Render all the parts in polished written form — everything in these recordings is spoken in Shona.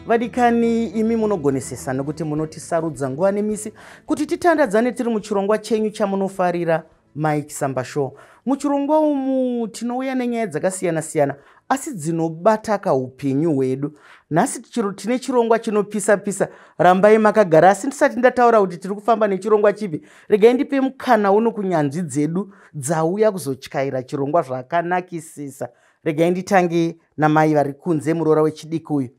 Vadikani imi munogonesesa nokuti munotisarudza nguva nemisi kuti titandadzane tiri muchirongwa chenyu chamunofarira Mai Chisamba Show. Muchirongwa umu tinouya nenyaya dzakasiyana-siyana asi dzinobata kaupenyu hwedu. Nhasi tine chirongwa chinopisa-pisa. Rambai makagara, asi ndisati ndataura kuti tiri kufamba nechirongwa chipi. Regai ndipe mukana uno kunyanzvi dzedu dzauya kuzotyaira chirongwa zvakanakisisa. Regai nditange namai vari kunze muroora wechidiki uyu.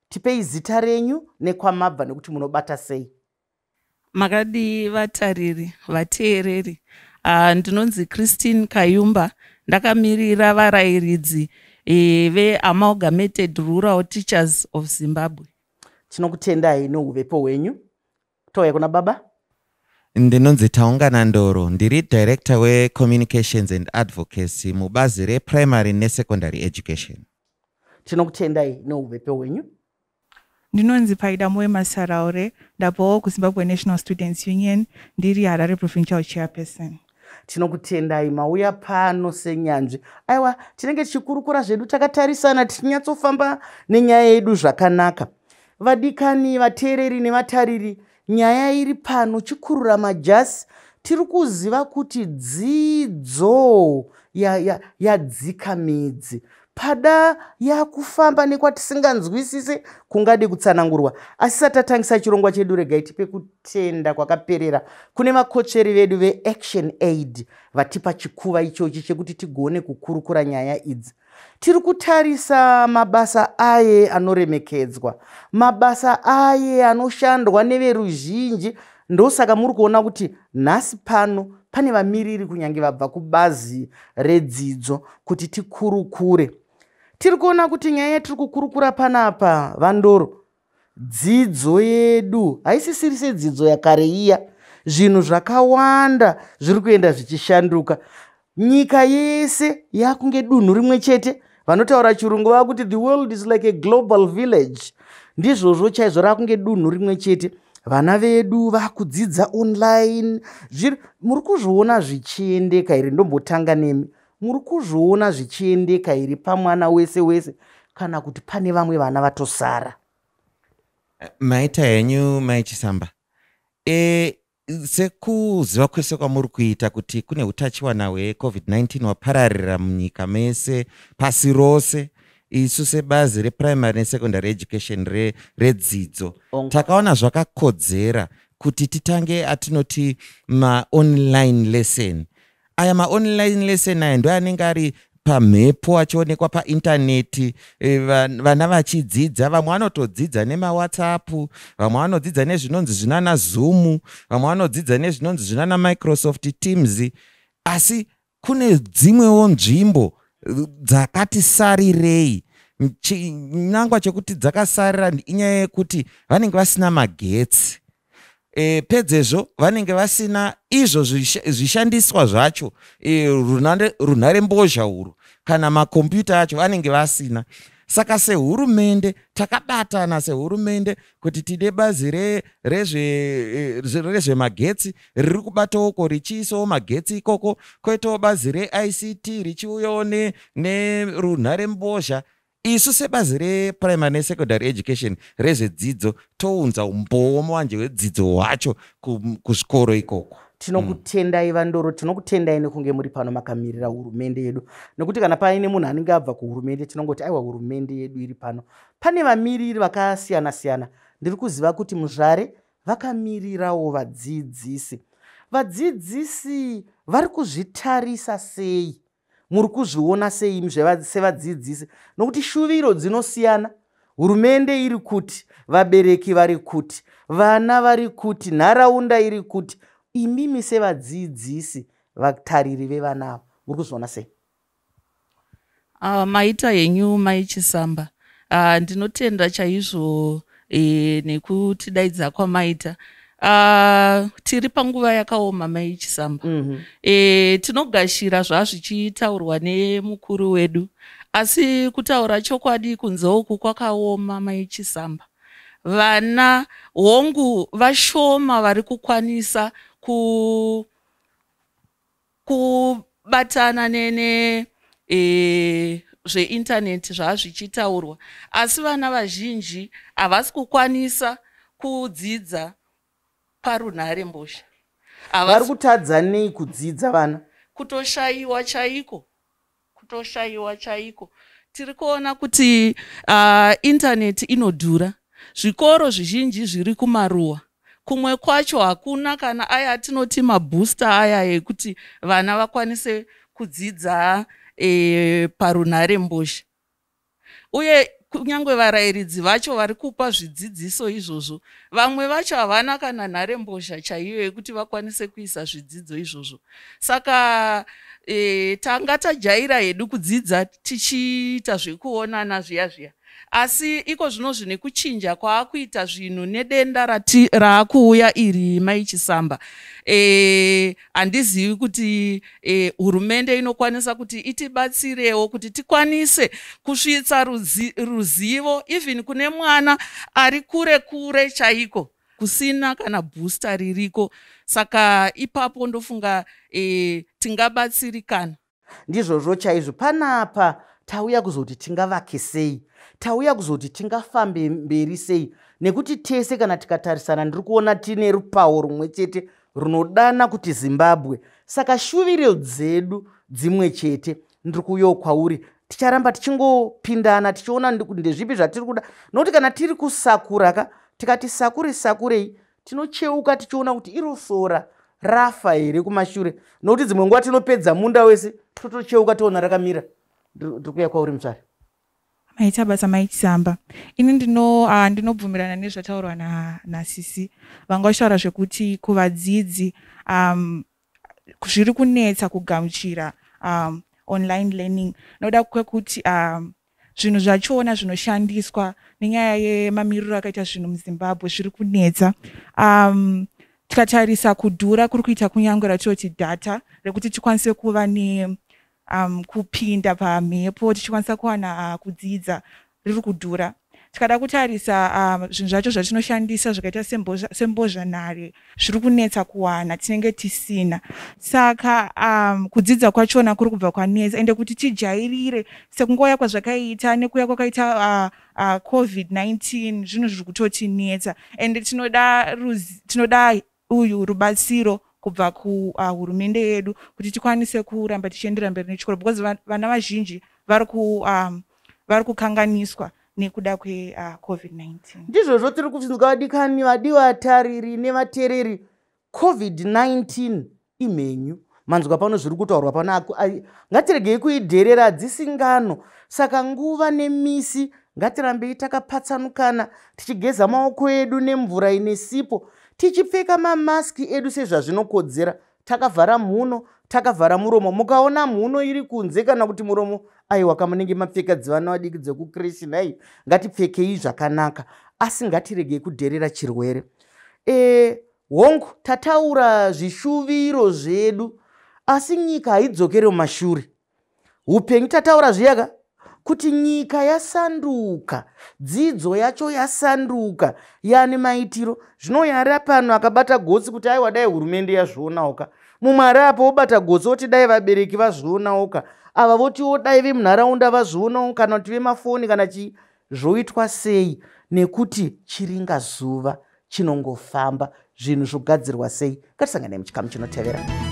Tipei zita renyu nekwamabva nekuti munobata sei. Makadi vatariri, vateereri. Ndinonzi Christine Kayumba, ndakamirira varayiridzi ve-Amalgamated Rural Teachers of Zimbabwe. Tinokutendai nouvepo hwenyu. Touya kuna baba. Ndinonzi Taungana Ndoro, ndiri Director we-Communications and Advocacy mubazi re-Primary ne-Secondary Education. Tinokutendai nouvepo hwenyu. Ndinonzi Paidamoe Masaraure, ndapo kuZimbabwe National Students Union, ndiri Harare Provincial Chairperson. Tinokutendai mauya pano senyanzvi. Aiwa, tinenge tichikurukura zvedu takatarisana tichinyatsofamba nenyaya yedu zvakanaka. Vadikani, vateereri nevatariri, nyaya iri pano chikurura majasi. Tiri kuziva kuti dzidzo yadzika midzi. Pada yakufamba nekwatisinganzwisise kungade kutsanangurwa. Asi satatangisa chirongwa chedu regai tipe kutenda kwakaperera kune vakotsveri vedu veAction Aid vatipa chikuva ichochi chekuti tigone kukurukura nyaya idzi. Tiri kutarisa mabasa aye anoremekedzwa, mabasa aye anoshandwa neveruzhinji. Ndosaka muri kuona kuti nhasi pano pane vamiriri kunyange vabva kubazi redzidzo kuti tikurukure. Tiri kuona kuti nyaya yatiri kukurukura panapa Vandoro, dzidzo yedu haisisiri sedzidzo yakare iya. Zvinhu zvakawanda zviri kuenda zvichishanduka. Nyika yese yakunge dunhu rimwe chete. Vanotaura chirungu vakuti the world is like a global village. Ndizvozvo chaizvo rakunge dunhu rimwe chete. Vana vedu vakudzidza online. Muri kuzviona zvichiendeka iri? Ndombotanga nemi. Muri kuzviona zvichiendeka iri pamwana wese kana kuti pane vamwe vana vatosara? Maita henyu Mai Chisamba. Sekuziva kwese kwamuri kuita kuti kune utachiwana hwe-COVID-19 wapararira munyika mese pasi rose, isu sebazi re-Primary ne-Secondary Education redzidzo takaona zvakakodzera kuti titange atinoti ma-online lesson. Aya ma-online lesson aya ndo anenge ari pamhepo achionekwa paintaneti, vana vachidzidza. Vamwe vanotodzidza nema-WhatsApp, vamwe vanodzidza nezvinonzi zvinana Zoom, vamwe vanodzidza nezvinonzi zvinana Microsoft Teams. Asi kune dzimwewo nzvimbo dzakati sarirei. Chinangwa chekuti dzakasarira inyaya yekuti vanenge vasina magetsi. Pedzezvo vanenge vasina izvo zvishandiswa zvacho, runhare mbozha urwu kana makombiyuta acho vanenge vasina. Saka sehurumende takabatana sehurumende kuti tine bazi rezvemagetsi riri kubatawoko richiisawo magetsi ikoko, koitawo bazi reICT richiuyawo nerunhare mbozha. Isu sebazi re-Primary ne-Secondary Education rezvedzidzo tounza umboo wanje hwedzidzo hwacho kuzvikoro ikoko. Tinokutendai Vandoro, tinokutendai nekunge muri pano makamirira hurumende yedu. Nekuti kana paine munhu anenge abva kuhurumende tinongoti aiwa hurumende yedu iri pano. Pane vamiriri vakasiyana-siyana. Ndiri kuziva kuti muzvare vakamirirawo vadzidzisi. Vadzidzisi vari kuzvitarisa sei? Muri kuzviona sei sevadzidzisi? Nokuti shuviro dzinosiyana. Hurumende iri kuti, vabereki vari kuti, vana vari kuti, nharaunda iri kuti. Imimi sevadzidzisi, vatariri vevana muri kuzviona sei? Maita henyu Mai Chisamba. Ndinotenda chaizvo nekutidaidza kwamaita. Tiri panguva yakaoma Mai Chisamba. Tinogashira zvazvichitaurwa nemukuru wedu, asi kutaura chokwadi kunze uku kwakaoma Mai Chisamba. Vana hongu vashoma vari kukwanisa kubatana zveindaneti zvazvichitaurwa, asi vana vazhinji havasi kukwanisa kudzidza parunhare mbozha. Vari kutadza nei kudzidza vana? Kutoshayiwa chaiko. Tiri kuona kuti intaneti inodhura. Zvikoro zvizhinji zviri kumaruwa. Kumwe kwacho hakuna kana aya atinoti mabhusita aya ekuti vana vakwanise kudzidza parunhare mbozha. Uye kunyange varayiridzi vacho vari kupa zvidzidziso izvozvo, vamwe vacho havana kana nhare mbozha chaiyo yekuti vakwanise kuisa zvidzidzo izvozvo. Saka tanga tajaira hedu kudzidza tichiita zvekuonana zviya. Asi iko zvino zvine kuchinja kwaakuita zvinhu nedenda raakuuya iri Mai Chisamba. Handizivi kuti hurumende inokwanisa kuti itibatsirewo kuti tikwanise kusvitsa ruzivo even kune mwana ari kure chaiko, kusina kana bhusita ririko. Saka ipapo ndofunga tingabatsirikana. Ndizvozvo chaizvo. Panapa tauya kuzoti tingavake sei, tauya kuzoti tingafambe mberi sei, nekuti tese kana tikatarisana ndiri kuona tine rupawo rumwe chete runodana kuti Zimbabwe. Saka shuviro dzedu dzimwe chete. Ndiri kuuyawo kwauri, ticharamba tichingopindana tichiona ndezvipi zvatiri kuda, nokuti kana tiri kusakura tikati sakurei tinocheuka tichiona kuti iro sora rafa here kumashure, nokuti dzimwe nguva tinopedza munda wese totocheuka toona rakamira. Ndiri kuuya kwauri mutsvari. Maita basa Mai Chisamba. Ini ndinobvumirana nezvataurwa naSisi. Vanga vachitaura zvekuti kuvadzidzi zviri kunetsa kugamuchira online learning. Noda kwekuti zvinhu zvachiona zvinoshandiswa nenyaya yemamiriro akaita zvinhu muZimbabwe zviri kunetsa. Tikatarisa kudhura kuri kuita kunyange ratoti data rekuti tikwanise kuva kupinda pamhepo tichikwanisa kuwana kudzidza riri kudhura. Tikada kutarisa zvinhu zvacho zvatinoshandisa zvakaita sembozhanhare zviri kunetsa kuwana, tinenge tisina. Saka kudzidza kwachona kuri kubva kwanetsa, ende kuti tijairire sekungoya kwazvakaita nekuya kwakaita COVID-19 zvinhu zviri kutotinetsa, ende tinoda uyu rubatsiro kubva kuhurumende yedu kuti tikwanise kuramba tichiendera mberi nechikoro, because vana vazhinji vari kukanganiswa nekuda kweCovid-19. Ndizvozvo tiri kubvunzwa vadikani, vadivatariri nevateereri. COVID-19 imhenyu. Manzwa pano zviri kutaurwa pano, ngatiregei kuidherera dzisingano. Saka nguva nemisi ngatirambei takapatsanukana, tichigeza maoko edu nemvura ine sipo, tichipfeka mamaski edu sezvazvinokodzera, takavhara mhuno, takavhara muromo. Mukaona mhuno iri kunze kana kuti muromo, aiwa kamunenge mapfeka dzivana vadiki dzekukreshi, nhai ngatipfekei zvakanaka, asi ngatiregei kudherera chirwere. Hongu, tataura zvishuviro zvedu, asi nyika haidzokere mumashure. Upenyu tataura zviyaka kuti nyika yasanduka, dzidzo yacho yasanduka, yani maitiro. Zvino yari pano akabata gotsi kuti aiwa dai hurumende yazvionawoka. Mumwe ari apo obata gotsi oti dai vabereki vazvionawoka. Ava votiwo dai vemunharaunda vazvionawo, kana kuti vemafoni kana chii. Zvoitwa sei? Nekuti chiringa zuva chinongofamba, zvinhu zvogadzirwa sei? Ngatisangane muchikamu chinotevera.